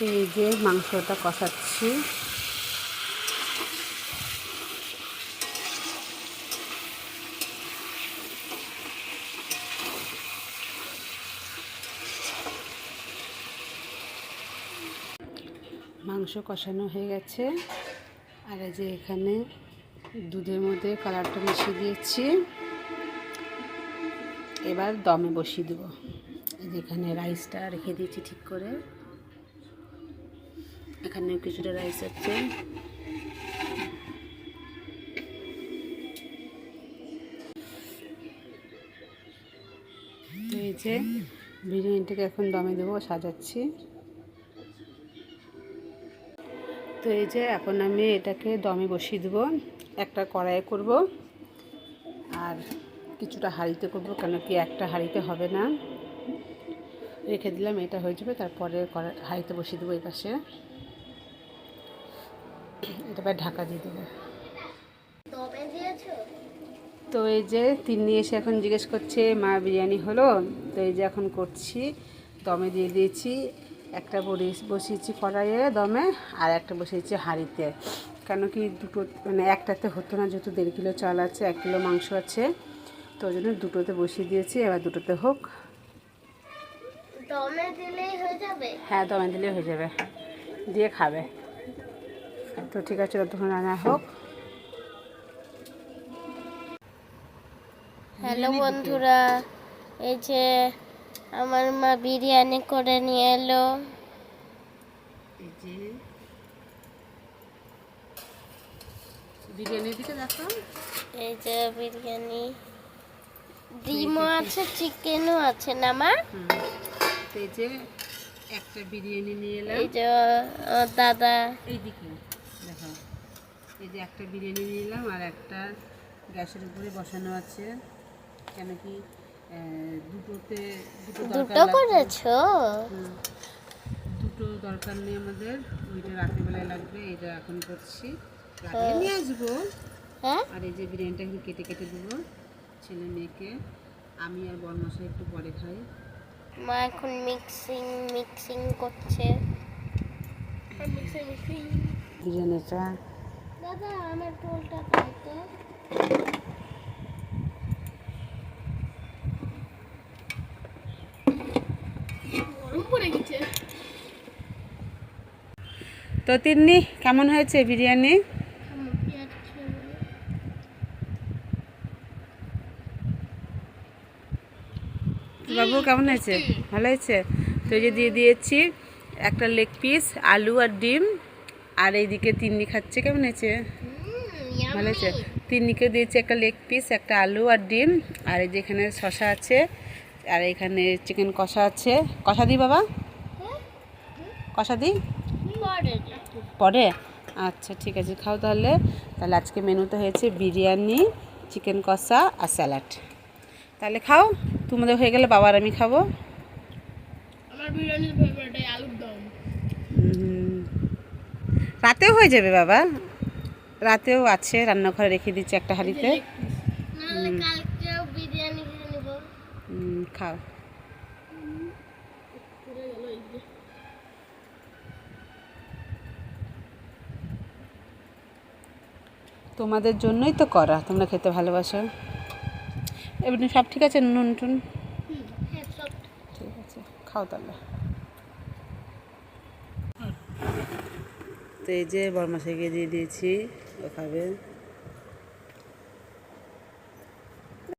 এই যে মাংসটা কষাচ্ছি। মাংস কষানো হয়ে গেছে। আর এই যে এখানে দুধের মধ্যে কালারটা মিশিয়ে দিয়েছি। এবার দমে বসিয়ে দেবো। যেখানে রাইসটা রেখে দিয়েছি ঠিক করে, এখানে কিছুটা রাইস আছে। তো এই যে বিরিয়ানিটাকে এখন দমে দেবো, সাজাচ্ছি। তো এই যে এখন আমি এটাকে দমে বসিয়ে দেবো। একটা কড়াইয়ে করব আর কিছুটা হাঁড়িতে করব, কেন কি একটা হাঁড়িতে হবে না। রেখে দিলাম, এটা হয়ে যাবে। তারপরে হাঁড়িতে বসিয়ে দেবো এই পাশে। এটা ঢাকা দিয়ে দেবো। তো এই যে তিন্নি এসে এখন জিজ্ঞেস করছে, মা বিরিয়ানি হলো? তো এই যে এখন করছি, দমে দিয়ে দিয়েছি। একটা বসিয়েছি কড়াইয়ে দমে, আর একটা বসিয়েছি হাঁড়িতে। কেন কি দুটো মানে একটাতে হতো না, যেহেতু 1.5 কিলো চাল আছে, 1 কিলো মাংস আছে, তো ওই জন্য দুটোতে বসিয়ে দিয়েছি। এবার দুটোতে হোক। দমে দিলেই হয়ে যাবে? হ্যাঁ, দমে দিলেই হয়ে যাবে, দিয়ে খাবে। তো ঠিক আছে, ততক্ষণ রান্না হোক। হ্যালো বন্ধুরা, এই যে আমার মা বিরিয়ানি করে নিয়ে এলো। এই যে বিরিয়ানির দিকে দেখো। এই যে বিরিয়ানি, ডিমও আছে, চিকেনও আছে না মা? এই যে একটা বিরিয়ানি নিয়ে এলাম। এই যে দাদা, এইদিকে দেখো, এই যে একটা বিরিয়ানি নিয়ে এলাম, আর একটা গ্যাসের উপরে বসানো আছে। কেন কি দুটোতে দুটো করেছো? দুটো দরকার নেই আমাদের, ওইটা রাত্রিবেলায় লাগবে। এটা এখন করছি, লাগিয়ে নিয়ে আসবো। হ্যাঁ, আর এই যে বিরিয়ানিটা একটু কেটে কেটে দেবো ছেলে মেয়েকে। আমি আর বরমশাই একটু পরে খাই। মা এখন মিক্সিং করছে। বিরিয়ানিটা দাদা আমার টোলটা খাই তো। গরম পড়ে গেছে। তো তিন্নি, কেমন হয়েছে বিরিয়ানি? বাবু কেমন হয়েছে? ভালো হয়েছে। তো এই যে দিয়ে দিয়েছি একটা লেগ পিস, আলু আর ডিম। আর এইদিকে তিন্নি খাচ্ছে। কেমন হয়েছে? ভালো হয়েছে। তিন্নিকে দিয়েছি একটা লেগ পিস, একটা আলু আর ডিম। আর এই যে এখানে শসা আছে, আর এখানে চিকেন কষা আছে। কষা দিই বাবা? কষা দিই পরে? আচ্ছা ঠিক আছে, খাও তাহলে। তাহলে আজকে মেনুতে হয়েছে বিরিয়ানি, চিকেন কষা আর স্যালাড। তাহলে খাও, তোমাদের হয়ে গেলে বাবার আমি খাবো। আমার বিরিয়ানির ফেভারিট আলুর দম। রাতেও হয়ে যাবে বাবা, রাতেও আছে, রান্নাঘরে রেখে দিচ্ছি একটা হাঁড়িতে। কালকেও বিরিয়ানি খেয়ে নেব। খাও। তোমাদের জন্যই তো করা, তোমরা খেতে ভালোবাসো। এমনি সব ঠিক আছে? নুন টুন ঠিক আছে, খাও তাহলে। তো এই যে বরমাসাইকে দিয়ে দিয়েছি, ও খাবে।